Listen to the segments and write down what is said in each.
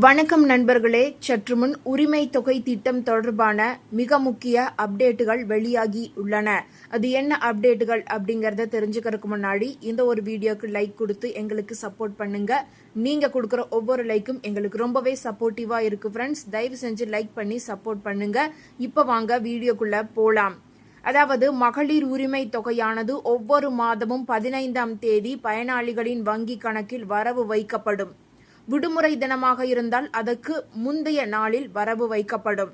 வணக்கம் நண்பர்களே. சற்றுமுன் உரிமை தொகை திட்டம் தொடர்பான மிக முக்கிய அப்டேட்டுகள் வெளியாகி உள்ளன. அது என்ன அப்டேட்டுகள் அப்படிங்கறத தெரிஞ்சுக்கிறதுக்கு முன்னாடி இந்த ஒரு வீடியோக்கு லைக் கொடுத்து எங்களுக்கு சப்போர்ட் பண்ணுங்க. நீங்க கொடுக்குற ஒவ்வொரு லைக்கும் எங்களுக்கு ரொம்பவே சப்போர்ட்டிவா இருக்கு ஃப்ரெண்ட்ஸ். தயவு செஞ்சு லைக் பண்ணி சப்போர்ட் பண்ணுங்க. இப்ப வாங்க வீடியோக்குள்ள போலாம். அதாவது மகளிர் உரிமை தொகையானது ஒவ்வொரு மாதமும் 15ஆம் தேதி பயனாளிகளின் வங்கி கணக்கில் வரவு வைக்கப்படும். விடுமுறை தினமாக இருந்தால் அதற்கு முந்தைய நாளில் வரவு வைக்கப்படும்.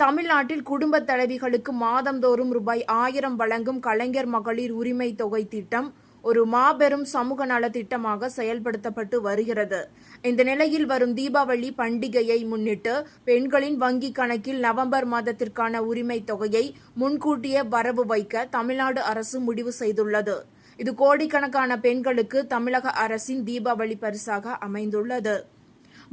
தமிழ்நாட்டில் குடும்ப தலைவிகளுக்கு மாதந்தோறும் ரூபாய் 1000 வழங்கும் கலைஞர் மகளிர் உரிமை தொகை திட்டம் ஒரு மாபெரும் சமூக நல திட்டமாக செயல்படுத்தப்பட்டு வருகிறது. இந்த நிலையில் வரும் தீபாவளி பண்டிகையை முன்னிட்டு பெண்களின் வங்கி கணக்கில் நவம்பர் மாதத்திற்கான உரிமை தொகையை முன்கூட்டியே வரவு வைக்க தமிழ்நாடு அரசு முடிவு செய்துள்ளது. இது கோடிக்கணக்கான பெண்களுக்கு தமிழக அரசின் தீபாவளி பரிசாக அமைந்துள்ளது.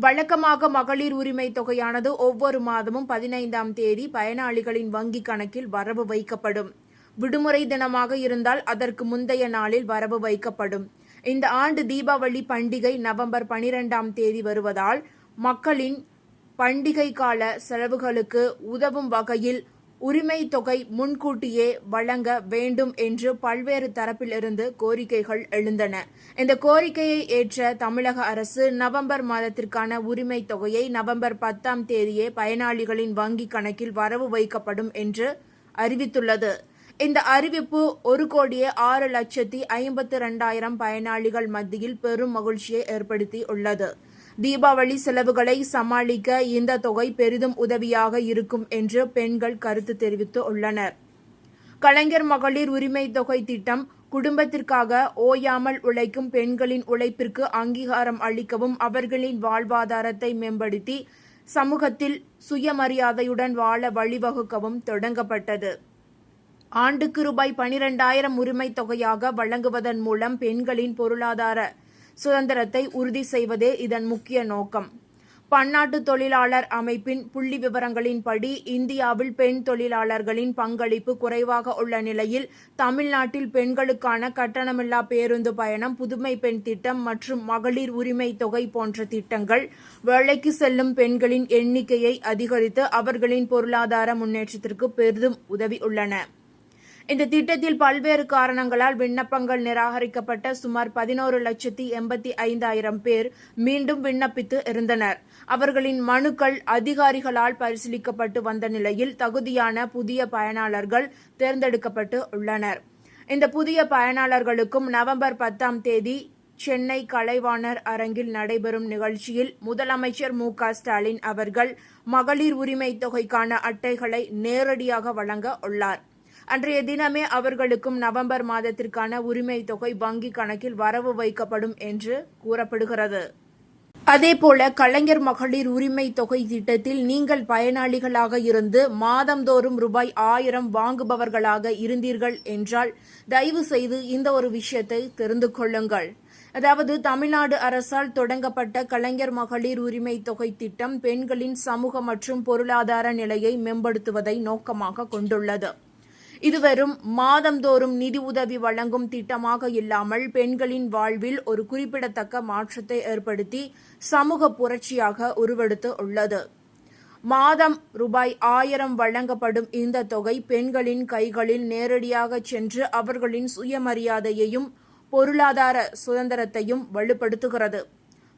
வழக்கமாக மகளிர் உரிமை தொகையானது ஒவ்வொரு மாதமும் 15ஆம் தேதி பயனாளிகளின் வங்கி கணக்கில் வரவு வைக்கப்படும். விடுமுறை தினமாக இருந்தால் அதற்கு முந்தைய நாளில் வரவு வைக்கப்படும். இந்த ஆண்டு தீபாவளி பண்டிகை நவம்பர் 12ஆம் தேதி வருவதால் மக்களின் பண்டிகை கால செலவுகளுக்கு உதவும் வகையில் உரிமை தொகை முன்கூட்டியே வழங்க வேண்டும் என்று பல்வேறு தரப்பிலிருந்து கோரிக்கைகள் எழுந்தன. இந்த கோரிக்கையை ஏற்ற தமிழக அரசு நவம்பர் மாதத்திற்கான உரிமை தொகையை நவம்பர் 10ஆம் தேதியே பயனாளிகளின் வங்கி கணக்கில் வரவு வைக்கப்படும் என்று அறிவித்துள்ளது. இந்த அறிவிப்பு 1,06,52,000 பயனாளிகள் மத்தியில் பெரும் மகிழ்ச்சியை ஏற்படுத்தி உள்ளது. தீபாவளி செலவுகளை சமாளிக்க இந்த தொகை பெரிதும் உதவியாக இருக்கும் என்று பெண்கள் கருத்து தெரிவித்து உள்ளனர். கலைஞர் மகளிர் உரிமை தொகை திட்டம் குடும்பத்திற்காக ஓயாமல் உழைக்கும் பெண்களின் உழைப்பிற்கு அங்கீகாரம் அளிக்கவும் அவர்களின் வாழ்வாதாரத்தை மேம்படுத்தி சமூகத்தில் சுயமரியாதையுடன் வாழ வழிவகுக்கவும் தொடங்கப்பட்டது. ஆண்டுக்கு ரூபாய் 12,000 உரிமை தொகையாக வழங்குவதன் மூலம் பெண்களின் பொருளாதார சுதந்திரத்தை உறுதி செய்வதே இதன் முக்கிய நோக்கம். பன்னாட்டு தொழிலாளர் அமைப்பின் புள்ளி விவரங்களின்படி இந்தியாவில் பெண் தொழிலாளர்களின் பங்களிப்பு குறைவாக உள்ள நிலையில் தமிழ்நாட்டில் பெண்களுக்கான கட்டணமில்லா பேருந்து பயணம், புதுமை பெண் திட்டம் மற்றும் மகளிர் உரிமை தொகை போன்ற திட்டங்கள் வேலைக்கு செல்லும் பெண்களின் எண்ணிக்கையை அதிகரித்து அவர்களின் பொருளாதார முன்னேற்றத்திற்கு பெரிதும் உதவி உள்ளன. இந்த திட்டத்தில் பல்வேறு காரணங்களால் விண்ணப்பங்கள் நிராகரிக்கப்பட்ட சுமார் 11,85,000 பேர் மீண்டும் விண்ணப்பித்து இருந்தனர். அவர்களின் மனுக்கள் அதிகாரிகளால் பரிசீலிக்கப்பட்டு வந்த நிலையில் தகுதியான புதிய பயனாளர்கள் தேர்ந்தெடுக்கப்பட்டு உள்ளனர். இந்த புதிய பயனாளர்களுக்கும் நவம்பர் 10ஆம் தேதி சென்னை கலைவாணர் அரங்கில் நடைபெறும் நிகழ்ச்சியில் முதலமைச்சர் மு.க.ஸ்டாலின் அவர்கள் மகளிர் உரிமை தொகைக்கான அட்டைகளை நேரடியாக வழங்க உள்ளார். அன்றைய தினமே அவர்களுக்கும் நவம்பர் மாதத்திற்கான உரிமை தொகை வங்கி கணக்கில் வரவு வைக்கப்படும் என்று கூறப்படுகிறது. அதேபோல கலைஞர் மகளிர் உரிமை தொகை திட்டத்தில் நீங்கள் பயனாளிகளாக இருந்து மாதந்தோறும் ரூபாய் 1000 வாங்குபவர்களாக இருந்தீர்கள் என்றால் தயவு செய்து இந்த ஒரு விஷயத்தை தெரிந்து கொள்ளுங்கள். அதாவது தமிழ்நாடு அரசால் தொடங்கப்பட்ட கலைஞர் மகளிர் உரிமை தொகை திட்டம் பெண்களின் சமூக மற்றும் பொருளாதார நிலையை மேம்படுத்துவதை நோக்கமாக கொண்டுள்ளது. இது வெறும் மாதந்தோறும் நிதி உதவி வழங்கும் திட்டமாக இல்லாமல் பெண்களின் வாழ்வில் ஒரு குறிப்பிடத்தக்க மாற்றத்தை ஏற்படுத்தி சமூக புரட்சியாக உருவெடுத்து உள்ளது. மாதம் ரூபாய் 1000 வழங்கப்படும் இந்த தொகை பெண்களின் கைகளில் நேரடியாக சென்று அவர்களின் சுயமரியாதையையும் பொருளாதார சுதந்திரத்தையும் வலுப்படுத்துகிறது.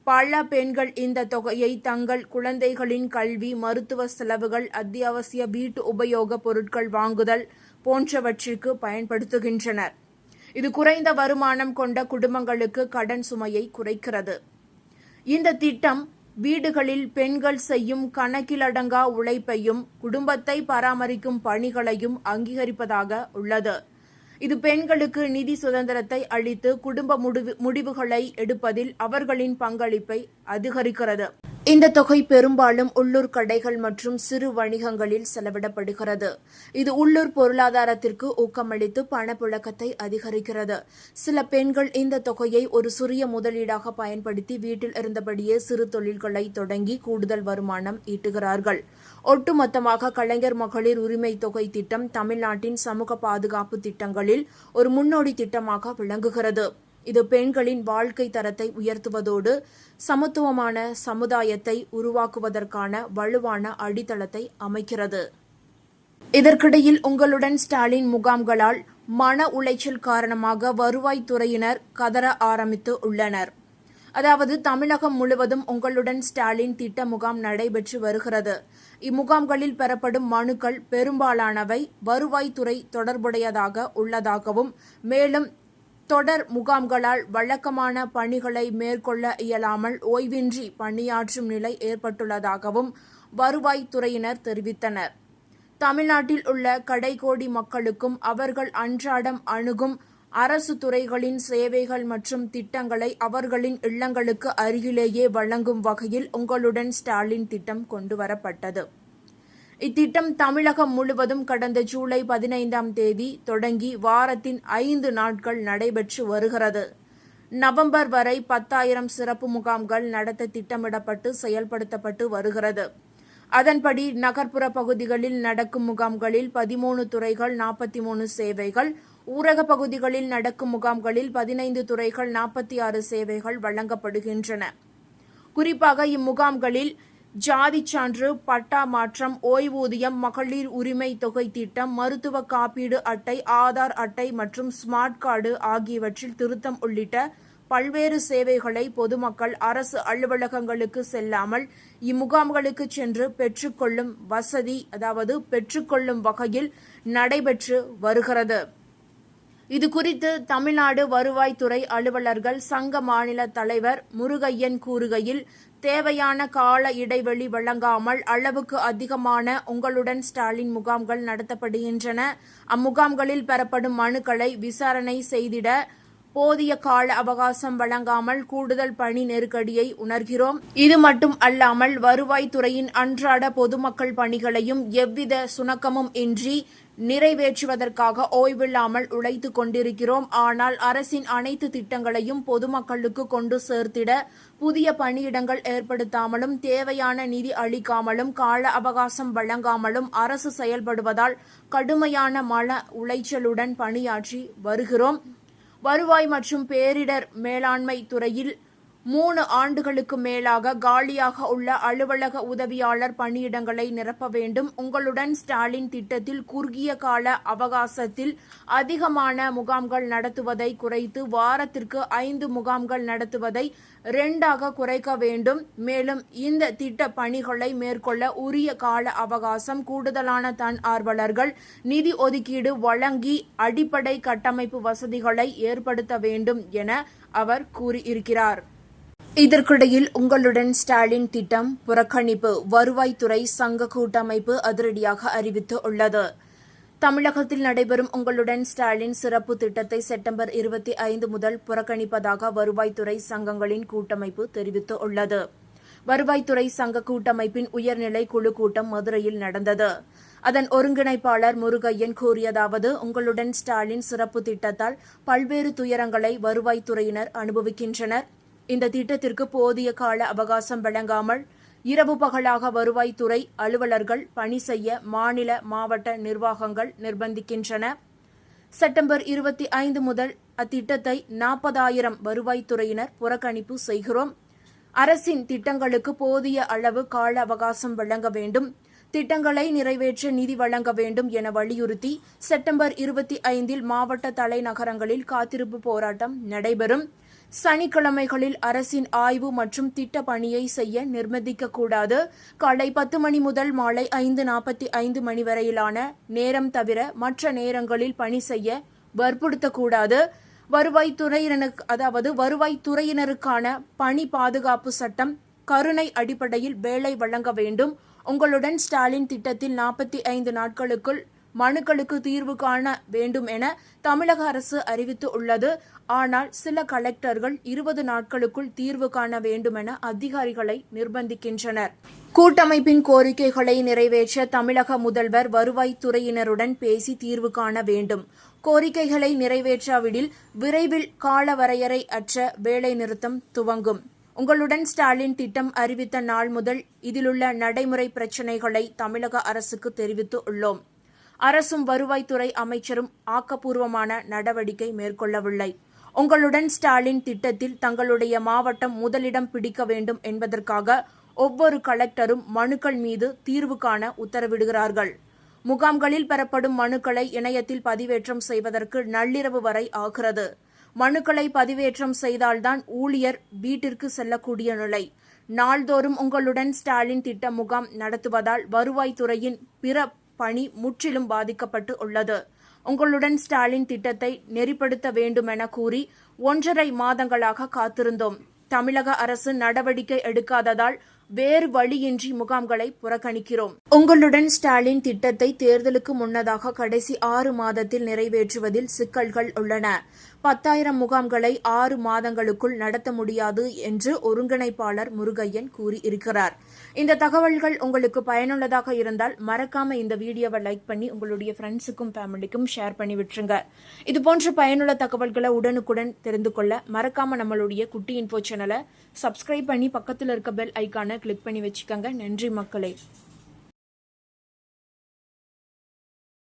பல பெண்கள் இந்த தொகையை தங்கள் குழந்தைகளின் கல்வி, மருத்துவ செலவுகள், அத்தியாவசிய வீட்டு உபயோக பொருட்கள் வாங்குதல் போன்றவற்றிற்கு பயன்படுத்துகின்றனர். இது குறைந்த வருமானம் கொண்ட குடும்பங்களுக்கு கடன் சுமையை குறைக்கிறது. இந்த திட்டம் வீடுகளில் பெண்கள் செய்யும் கணக்கிலடங்கா உழைப்பையும் குடும்பத்தை பராமரிக்கும் பணிகளையும் அங்கீகரிப்பதாக உள்ளது. இது பெண்களுக்கு நிதி சுதந்திரத்தை அளித்து குடும்ப முடிவுகளை எடுப்பதில் அவர்களின் பங்களிப்பை அதிகரிக்கிறது. இந்த தொகை பெரும்பாலும் உள்ளூர் கடைகள் மற்றும் சிறு வணிகங்களில் செலவிடப்படுகிறது. இது உள்ளூர் பொருளாதாரத்திற்கு ஊக்கமளித்து பணப்புழக்கத்தை அதிகரிக்கிறது. சில பெண்கள் இந்த தொகையை ஒரு சிறிய முதலீடாக பயன்படுத்தி வீட்டில் இருந்தபடியே சிறு தொழில்களை தொடங்கி கூடுதல் வருமானம் ஈட்டுகிறார்கள். ஒட்டுமொத்தமாக கலைஞர் மகளிர் உரிமை தொகை திட்டம் தமிழ்நாட்டின் சமூக பாதுகாப்பு திட்டங்களில் ஒரு முன்னோடி திட்டமாக விளங்குகிறது. இது பெண்களின் வாழ்க்கை தரத்தை உயர்த்துவதோடு சமத்துவமான சமுதாயத்தை உருவாக்குவதற்கான வலுவான அடித்தளத்தை அமைக்கிறது. இதற்கிடையில் உங்களுடன் ஸ்டாலின் முகாம்களால் மன உளைச்சல் காரணமாக வருவாய்த்துறையினர் கதற ஆரம்பித்து உள்ளனர். அதாவது தமிழகம் முழுவதும் உங்களுடன் ஸ்டாலின் திட்ட முகாம் நடைபெற்று வருகிறது. இம்முகாம்களில் பெறப்படும் மனுக்கள் பெரும்பாலானவை வருவாய்த்துறை தொடர்புடையதாக உள்ளதாகவும், மேலும் தொடர் முகாம்களால் வழக்கமான பணிகளை மேற்கொள்ள இயலாமல் ஓய்வின்றி பணியாற்றும் நிலை ஏற்பட்டுள்ளதாகவும் வருவாய்த்துறையினர் தெரிவித்தனர். தமிழ்நாட்டில் உள்ள கடைக்கோடி மக்களுக்கும் அவர்கள் அன்றாடம் அணுகும் அரசு துறைகளின் சேவைகள் மற்றும் திட்டங்களை அவர்களின் இல்லங்களுக்கு அருகிலேயே வழங்கும் வகையில் உங்களுடன் ஸ்டாலின் திட்டம் கொண்டுவரப்பட்டது. இத்திட்டம் தமிழகம் முழுவதும் கடந்த ஜூலை 15 தொடங்கி வாரத்தின் 5 நாட்கள் நடைபெற்று வருகிறது. நவம்பர் வரை 10,000 சிறப்பு முகாம்கள் நடத்த திட்டமிடப்பட்டு செயல்படுத்தப்பட்டு வருகிறது. அதன்படி நகர்ப்புற பகுதிகளில் நடக்கும் முகாம்களில் 13 துறைகள் 43 சேவைகள், ஊரக பகுதிகளில் நடக்கும் முகாம்களில் 15 துறைகள் 46 சேவைகள் வழங்கப்படுகின்றன. குறிப்பாக இம்முகாம்களில் ஜாதிச் சான்று, பட்டா மாற்றம், ஓய்வூதியம், மகளிர் உரிமை தொகை திட்டம், மருத்துவ காப்பீடு அட்டை, ஆதார் அட்டை மற்றும் ஸ்மார்ட் கார்டு ஆகியவற்றில் திருத்தம் உள்ளிட்ட பல்வேறு சேவைகளை பொதுமக்கள் அரசு அலுவலகங்களுக்கு செல்லாமல் இம்முகாம்களுக்கு சென்று பெற்றுக்கொள்ளும் வசதி, அதாவது பெற்றுக்கொள்ளும் வகையில் நடைபெற்று வருகிறது. இதுகுறித்து தமிழ்நாடு வருவாய்த்துறை அலுவலர்கள் சங்க மாநில தலைவர் முருகையன் கூறுகையில், தேவையான கால இடைவெளி வழங்காமல் அளவுக்கு அதிகமான உங்களுடன் ஸ்டாலின் முகாம்கள் நடத்தப்படுகின்றன. அம்முகாம்களில் பெறப்படும் மனுக்களை விசாரணை செய்திட போதிய கால அவகாசம் வழங்காமல் கூடுதல் பணி நெருக்கடியை உணர்கிறோம். இது மட்டும் அல்லாமல் வருவாய்த்துறையின் அன்றாட பொதுமக்கள் பணிகளையும் எவ்வித சுணக்கமும் இன்றி நிறைவேற்றுவதற்காக ஓய்வில்லாமல் உழைத்துக் கொண்டிருக்கிறோம். ஆனால் அரசின் அனைத்து திட்டங்களையும் பொதுமக்களுக்கு கொண்டு சேர்த்திட புதிய பணியிடங்கள் ஏற்படுத்தாமலும், தேவையான நிதி அளிக்காமலும், கால அவகாசம் வழங்காமலும் அரசு செயல்படுவதால் கடுமையான மன உளைச்சலுடன் பணியாற்றி வருகிறோம். வருவாய் மற்றும் பேரிடர் மேலாண்மை துறையில் 3 ஆண்டுகளுக்கு மேலாக காலியாக உள்ள அலுவலக உதவியாளர் பணியிடங்களை நிரப்ப வேண்டும். உங்களுடன் ஸ்டாலின் திட்டத்தில் குறுகிய கால அவகாசத்தில் அதிகமான முகாம்கள் நடத்துவதை குறைத்து வாரத்திற்கு 5 முகாம்கள் நடத்துவதை 2ஆக குறைக்க வேண்டும். மேலும் இந்த திட்ட பணிகளை மேற்கொள்ள உரிய கால அவகாசம், கூடுதலான தன்னார்வலர்கள், நிதி ஒதுக்கீடு வழங்கி அடிப்படை கட்டமைப்பு வசதிகளை ஏற்படுத்த வேண்டும் என அவர் கூறியிருக்கிறார். இதற்கிடையில் உங்களுடன் ஸ்டாலின் திட்டம் புறக்கணிப்பு வருவாய்த்துறை சங்க கூட்டமைப்பு அதிரடியாக அறிவித்து உள்ளது. தமிழகத்தில் நடைபெறும் உங்களுடன் ஸ்டாலின் சிறப்பு திட்டத்தை செப்டம்பர் 25 முதல் புறக்கணிப்பதாக வருவாய்த்துறை சங்கங்களின் கூட்டமைப்பு தெரிவித்து உள்ளது. வருவாய்த்துறை சங்க கூட்டமைப்பின் உயர்நிலை குழு கூட்டம் மதுரையில் நடந்தது. அதன் ஒருங்கிணைப்பாளர் முருகையன் கூறியதாவது, உங்களுடன் ஸ்டாலின் சிறப்பு திட்டத்தால் பல்வேறு துயரங்களை வருவாய்த்துறையினர் அனுபவிக்கின்றனர். இந்த திட்டத்திற்கு போதிய கால அவகாசம் வழங்காமல் இரவு பகலாக வருவாய்த்துறை அலுவலர்கள் பணி செய்ய மாநில, மாவட்ட நிர்வாகங்கள் நிர்பந்திக்கின்றன. செப்டம்பர் 25 முதல் அத்திட்டத்தை 40,000 வருவாய்த்துறையினர் புறக்கணிப்பு செய்கிறோம். அரசின் திட்டங்களுக்கு போதிய அளவு கால அவகாசம் வழங்க வேண்டும். திட்டங்களை நிறைவேற்ற நிதி வழங்க வேண்டும் என வலியுறுத்தி செப்டம்பர் 25 மாவட்ட தலைநகரங்களில் காத்திருப்பு போராட்டம் நடைபெறும். சனிக்கிழமைகளில் அரசின் ஆய்வு மற்றும் திட்ட பணியை செய்ய நிர்பந்திக்கக்கூடாது. காலை 10 மணி முதல் மாலை 5:45 மணி வரையிலான நேரம் தவிர மற்ற நேரங்களில் பணி செய்ய வற்புறுத்தக்கூடாது. வருவாய்த்துறையினருக்கான பணி பாதுகாப்பு சட்டம், கருணை அடிப்படையில் வேலை வழங்க வேண்டும். உங்களுடன் ஸ்டாலின் திட்டத்தில் 45 நாட்களுக்குள் மனுக்களுக்கு தீர்வு காண வேண்டும் என தமிழக அரசு அறிவித்து உள்ளது. ஆனால் சில கலெக்டர்கள் 20 நாட்களுக்குள் தீர்வு காண வேண்டும் என அதிகாரிகளை நிர்பந்திக்கின்றனர். கூட்டமைப்பின் கோரிக்கைகளை நிறைவேற்ற தமிழக முதல்வர் வருவாய்த்துறையினருடன் பேசி தீர்வு காண வேண்டும். கோரிக்கைகளை நிறைவேற்றாவிடில் விரைவில் காலவரையறை அற்ற வேலைநிறுத்தம் துவங்கும். உங்களுடன் ஸ்டாலின் திட்டம் அறிவித்த நாள் முதல் இதிலுள்ள நடைமுறை பிரச்சினைகளை தமிழக அரசுக்கு தெரிவித்து உள்ளோம். அரசும் வருவாய்த்துறை அமைச்சரும் ஆக்கப்பூர்வமான நடவடிக்கை மேற்கொள்ளவில்லை. உங்களுடன் ஸ்டாலின் திட்டத்தில் தங்களுடைய மாவட்டம் முதலிடம் பிடிக்க வேண்டும் என்பதற்காக ஒவ்வொரு கலெக்டரும் மனுக்கள் மீது தீர்வு காண உத்தரவிடுகிறார்கள். முகாம்களில் பெறப்படும் மனுக்களை இணையத்தில் பதிவேற்றம் செய்வதற்கு நள்ளிரவு வரை ஆகிறது. மனுக்களை பதிவேற்றம் செய்தால்தான் ஊழியர் வீட்டிற்கு செல்லக்கூடிய நிலை. நாள்தோறும் உங்களுடன் ஸ்டாலின் திட்ட முகாம் நடத்துவதால் வருவாய்த்துறையின் பிற பணி முற்றிலும் பாதிக்கப்பட்டு உள்ளது. உங்களுடன் ஸ்டாலின் திட்டத்தை நெறிப்படுத்த வேண்டுமென கூறி 1.5 மாதங்களாக காத்திருந்தோம். தமிழக அரசு நடவடிக்கை எடுக்காததால் வேறு வழியின்றி முகாம்களை புறக்கணிக்கிறோம். உங்களுடன் ஸ்டாலின் திட்டத்தை தேர்தலுக்கு முன்னதாக கடைசி 6 மாதத்தில் நிறைவேற்றுவதில் சிக்கல்கள் உள்ளன. 10,000 முகாம்களை 6 மாதங்களுக்குள் நடத்த முடியாது என்று ஒருங்கிணைப்பாளர் முருகையன் கூறியிருக்கிறார். இந்த தகவல்கள் உங்களுக்கு பயனுள்ளதாக இருந்தால் மறக்காம இந்த வீடியோவை லைக் பண்ணி உங்களுடைய ஃப்ரெண்ட்ஸுக்கும் ஃபேமிலிக்கும் ஷேர் பண்ணி விட்டுருங்க. இதுபோன்ற பயனுள்ள தகவல்களை உடனுக்குடன் தெரிந்து கொள்ள மறக்காம நம்மளுடைய குட்டி இன்ஃபோ சேனலை சப்ஸ்கிரைப் பண்ணி பக்கத்தில் இருக்க பெல் ஐக்கானை கிளிக் பண்ணி வச்சுக்கோங்க. நன்றி மக்களே.